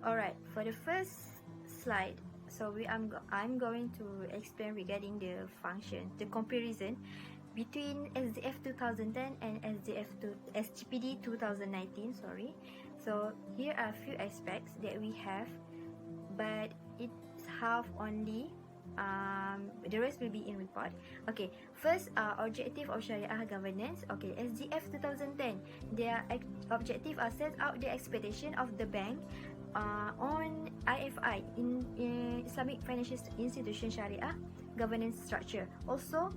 Alright, for the first slide, so I'm going to explain regarding the function, the comparison between SDF 2010 and SGPD 2019. Sorry. So here are a few aspects that we have, but it's half only. The rest will be in report. Okay, first, objective of Shariah governance. Okay, SDF 2010, their objective are set out the expectation of the bank on IFI, in Islamic Financial Institution Shariah governance structure. Also,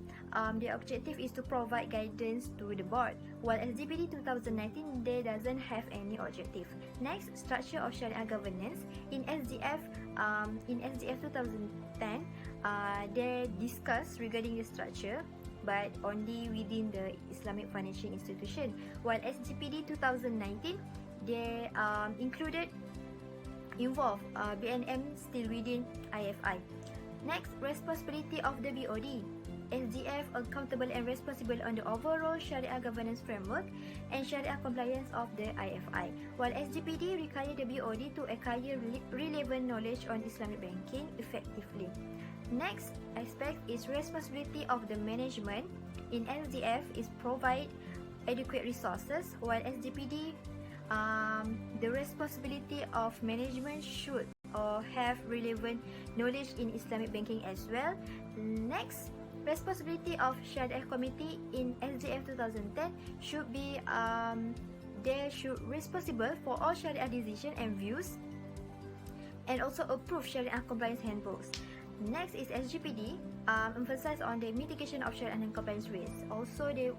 the objective is to provide guidance to the board, while SGPD 2019 they doesn't have any objective. Next, structure of Shariah governance in SDF 2010, they discuss regarding the structure, but only within the Islamic financial institution, while SGPD 2019 they involve BNM still within IFI. Next, responsibility of the BOD. SDF accountable and responsible on the overall Sharia governance framework and Sharia compliance of the IFI, while SGPD require the BOD to acquire relevant knowledge on Islamic banking effectively. Next aspect is responsibility of the management. In SDF is provide adequate resources, while SGPD the responsibility of management should or have relevant knowledge in Islamic banking as well. Next, responsibility of Sharia committee in SDF 2010 should be they should responsible for all Sharia decision and views, and also approve Sharia compliance handbooks. Next is SGPD, emphasize on the mitigation of Sharia and compliance risks. Also, they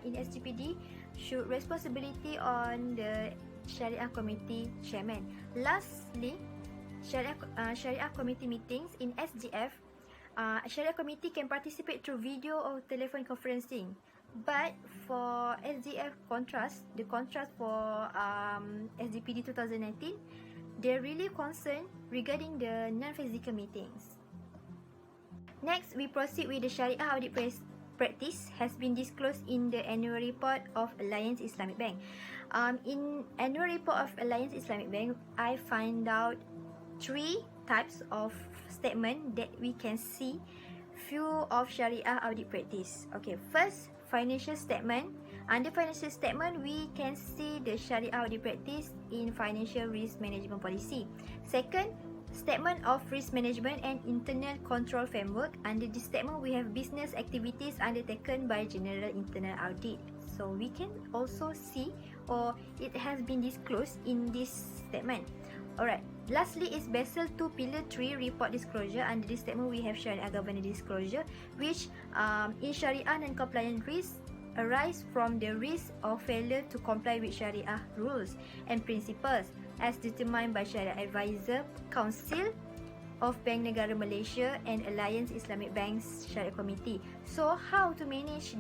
in SGPD should responsibility on the Sharia committee chairman. Lastly, Sharia committee meetings in SGF. Sharia committee can participate through video or telephone conferencing. But for SDF the contrast for SGPD 2019, they're really concerned regarding the non-physical meetings. Next, we proceed with the Sharia audit practice has been disclosed in the annual report of Alliance Islamic Bank. In annual report of Alliance Islamic Bank, I find out 3 types of statement that we can see few of Sharia audit practice. Okay, first, financial statement. Under financial statement, we can see the Sharia audit practice in financial risk management policy. Second, statement of risk management and internal control framework. Under this statement, we have business activities undertaken by general internal audit. So we can also see, or it has been disclosed in this statement. Alright, lastly is Basel 2 Pillar 3 report disclosure. Under this statement, we have Sharia governance disclosure, which in Sharia non-compliant risks arise from the risk of failure to comply with Sharia rules and principles as determined by Sharia Advisor Council of Bank Negara Malaysia and Alliance Islamic Banks Sharia Committee. So how to manage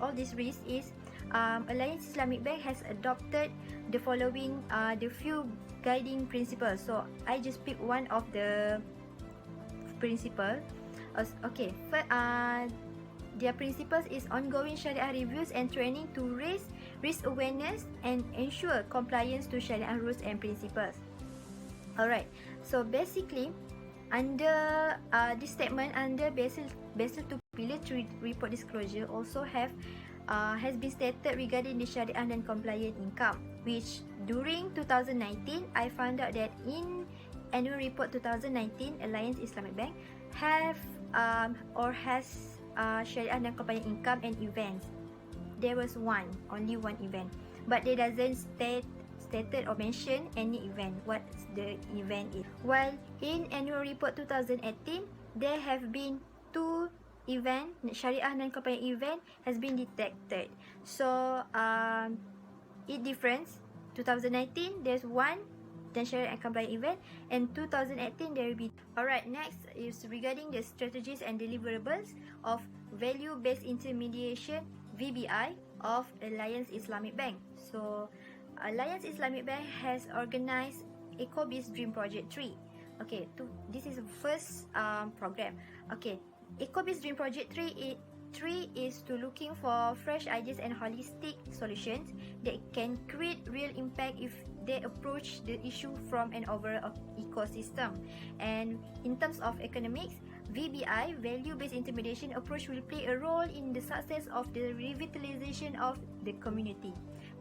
all these risks is Alliance Islamic Bank has adopted the following the few guiding principles. So I just pick one of the principle. Okay, their principles is ongoing Sharia reviews and training to raise risk awareness and ensure compliance to Sharia rules and principles. Alright, so basically under this statement, under Basel 2 Pillar 3 report disclosure also has been stated regarding the Sharia non-compliant income, which during 2019 I found out that in annual report 2019 Alliance Islamic Bank has Sharia non-compliant income and events. There was only one event, but they doesn't stated or mention any event, what the event is. While in annual report 2018, there have been 2 event, Sharia non-compliant event has been detected. So it difference. 2019 there's 1 then Sharia compliant event, and 2018 there will be. Alright, next is regarding the strategies and deliverables of value-based intermediation VBI of Alliance Islamic Bank. So Alliance Islamic Bank has organized EcoBiz Dream Project 3. Okay, this is the first program. Okay, EcoBiz Dream Project 3 3 is to looking for fresh ideas and holistic solutions that can create real impact if they approach the issue from an overall ecosystem. And in terms of economics, VBI, value-based intimidation approach, will play a role in the success of the revitalization of the community.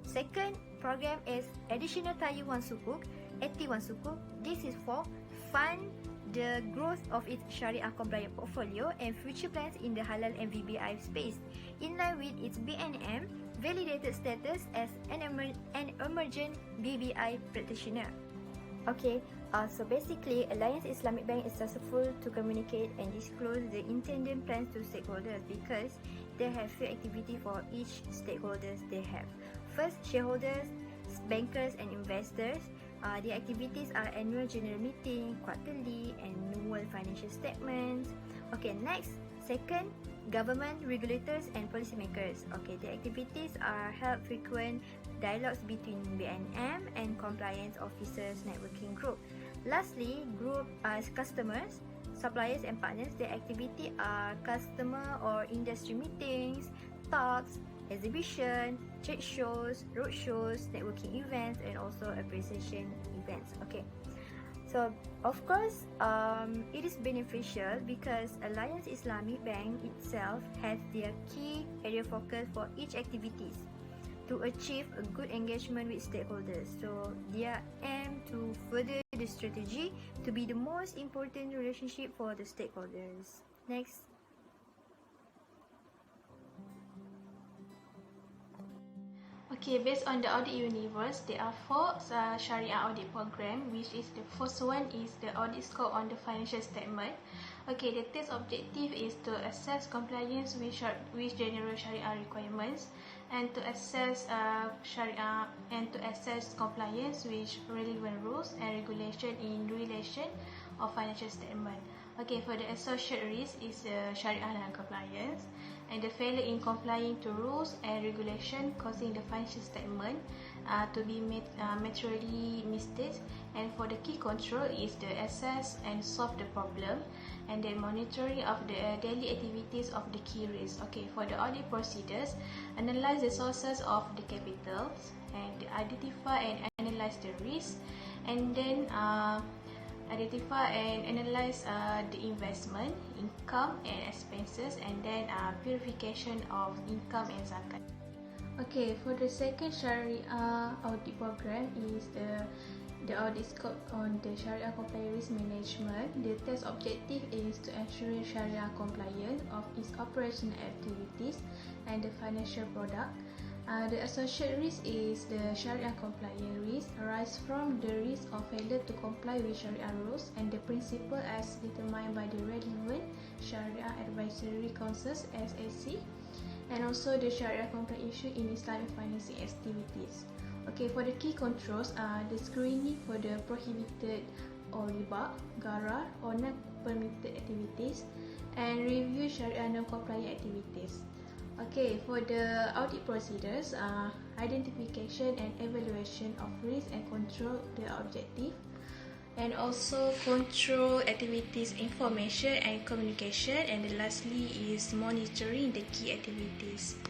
Second program is additional Taiwan Sukuk, AT1 Sukuk. This is for fund the growth of its Shariah compliant portfolio and future plans in the halal and VBI space, in line with its BNM validated status as an emergent BBI practitioner. Okay, so basically, Alliance Islamic Bank is successful to communicate and disclose the intended plans to stakeholders because they have few activity for each stakeholders they have. First, shareholders, bankers and investors. The activities are annual general meeting, quarterly, annual financial statements. Okay, next, second, government, regulators and policymakers. Okay, the activities are held frequent dialogues between BNM and compliance officers networking group. Lastly, group as customers, suppliers and partners. The activity are customer or industry meetings, talks, exhibition, trade shows, road shows, networking events and also appreciation events. Okay, so of course it is beneficial because Alliance Islamic Bank itself has their key area focus for each activities to achieve a good engagement with stakeholders. So their aim to further the strategy to be the most important relationship for the stakeholders. Next. Okay, based on the audit universe, there are 4 Sharia audit program, which is the first one is the audit scope on the financial statement. Okay, the test objective is to assess compliance with general Sharia requirements and to assess Sharia and to assess compliance with relevant rules and regulation in relation of financial statement. Okay, for the associate risk is Sharia non-compliance and the failure in complying to rules and regulation causing the financial statement to be materially misstated. And for the key control is the assess and solve the problem and the monitoring of the daily activities of the key risks. Okay, for the audit procedures, analyze the sources of the capitals and identify and analyze the risk, and then identify and analyze the investment, income and expenses, and then purification of income and zakat. Okay, for the second Sharia audit program is the audit scope on the Sharia compliance risk management. The test objective is to ensure Sharia compliance of its operational activities and the financial product. The associate risk is the Sharia compliance risk arise from the risk of failure to comply with Sharia rules and the principle as determined by the relevant Sharia Advisory Councils (SAC), and also the Sharia compliance issue in Islamic financing activities. Okay, for the key controls, the screening for the prohibited or riba, garar or non-permitted activities, and review Sharia non-compliant activities. Okay, for the audit procedures, identification and evaluation of risk and control the objective, and also control activities, information and communication, and lastly is monitoring the key activities.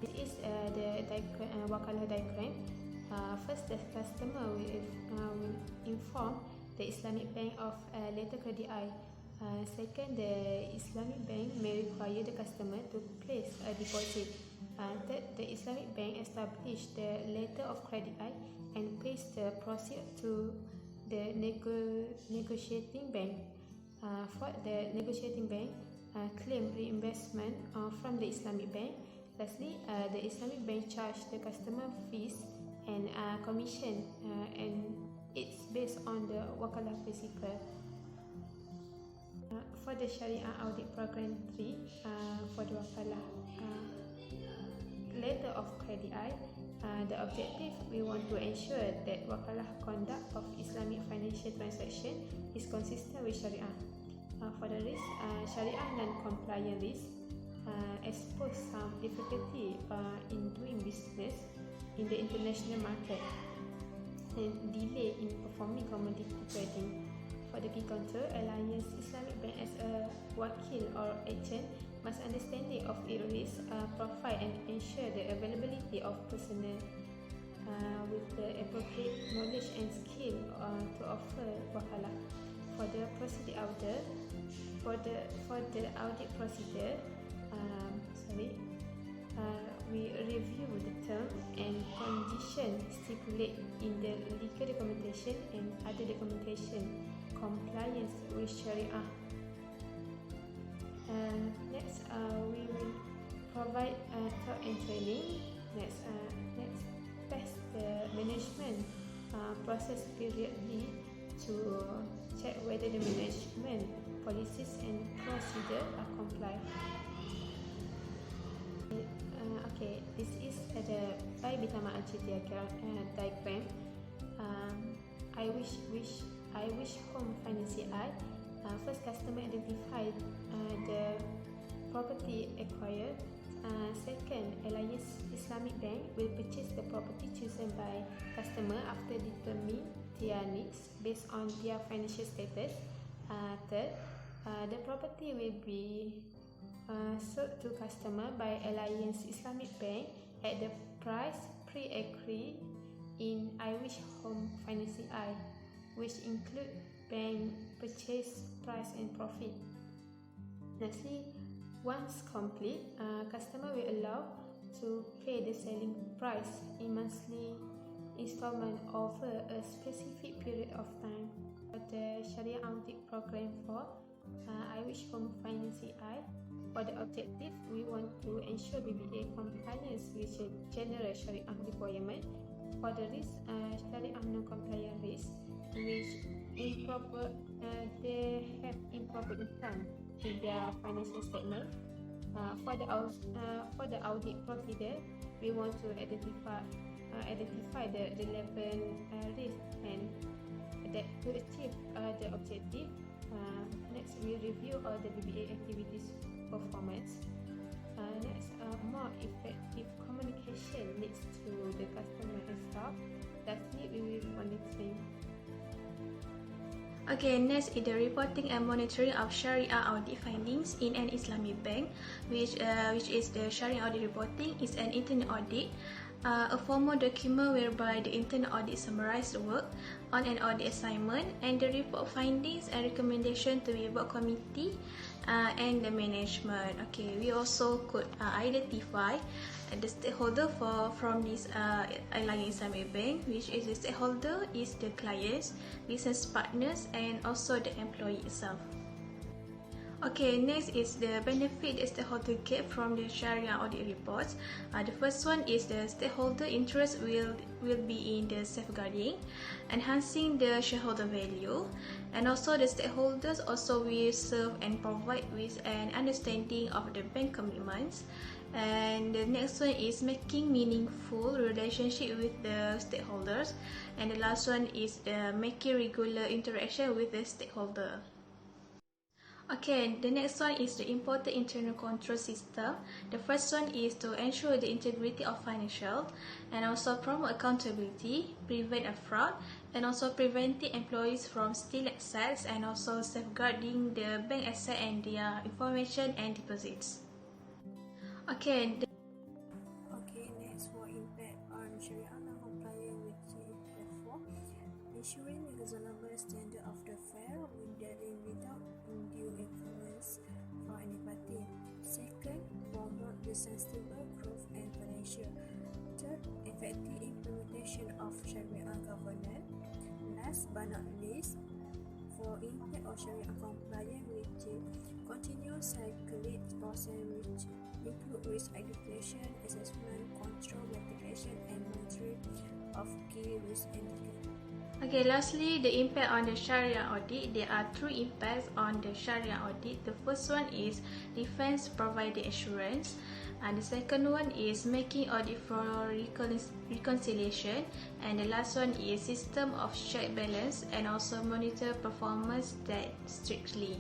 This is the wakalah diagram. First, the customer will inform the Islamic Bank of letter credit I. Second, the Islamic Bank may require the customer to place a deposit. Third, the Islamic Bank establish the letter of credit I and pays the proceeds to the negotiating bank. Fourth, the negotiating bank claim reimbursement from the Islamic Bank. Lastly, the Islamic Bank charge the customer fees and commission, and it's based on the wakalah principle. For the Sharia Audit Program 3, for the wakalah letter of credit I, the objective, we want to ensure that wakalah conduct of Islamic financial transaction is consistent with Sharia. For the risk, Sharia non-compliant risk expose some difficulty in doing business in the international market and delay in performing commodity trading. For the key control, Alliance Islamic Bank as a wakil or agent must understanding of its risk profile and ensure the availability of personnel with the appropriate knowledge and skill to offer wakalah. For the procedure order, for the audit procedure, we review the term and condition stipulated in the legal documentation and other documentation compliance with Shariah. Next, we will provide talk and training. Next, test the management process periodically to check whether the management policies and procedure are complied. Okay, this is the by Bitama diagram. I wish home finance CI. First, customer identify the property acquired. Second, Alliance Islamic Bank will purchase the property chosen by customer after determining their needs based on their financial status. Third, the property will be sold to customer by Alliance Islamic Bank at the price pre-agreed in I Wish Home Finance CI, which include bank purchase price and profit. Lastly, once complete, customer will allow to pay the selling price in monthly installment over a specific period of time. The Shariah Audit program for I Wish Home Finance CI. For the objective, we want to ensure BBA compliance with general Shariah requirement. For the risk, Shariah non-compliant risk, which they have improper income in their financial statement. For the audit procedure, we want to identify the relevant risk and that to achieve the objective. Next, we review all the BBA activities performance. Next, more effective communication leads to the customer and staff. Lastly, we will monitoring. Okay, next is the reporting and monitoring of Shariah audit findings in an Islamic bank, which is the Shariah audit reporting is an internal audit, a formal document whereby the internal audit summarizes the work on an audit assignment and the report findings and recommendation to the board committee and the management. Okay, we also could identify the stakeholder from this Alliance Islamic Bank, which is the stakeholder is the clients, business partners, and also the employee itself. Okay, next is the benefit the stakeholder get from the Shariah audit reports. The first one is the stakeholder interest will be in the safeguarding, enhancing the shareholder value, and also the stakeholders also will serve and provide with an understanding of the bank commitments. And the next one is making meaningful relationship with the stakeholders, and the last one is the making regular interaction with the stakeholder. Okay, the next one is the important internal control system. The first one is to ensure the integrity of financial and also promote accountability, prevent a fraud, and also preventing employees from stealing assets and also safeguarding the bank asset and their information and deposits. Okay. Next for impact on Shariah non-compliant with G4, ensuring reasonable standard of the fair when dealing without undue influence for any party. Second, promote the sustainable growth and financial. Third, effective implementation of Shariah governance. Last but not least, for impact of Shariah compliant with G, continuous cyclic process which include risk identification, assessment, control, mitigation, and monitoring of key risk indicators. Okay, lastly, the impact on the Shariah audit. There are three impacts on the Shariah audit. The first one is defense providing assurance, and the second one is making audit for reconciliation, and the last one is system of check balance and also monitor performance that strictly.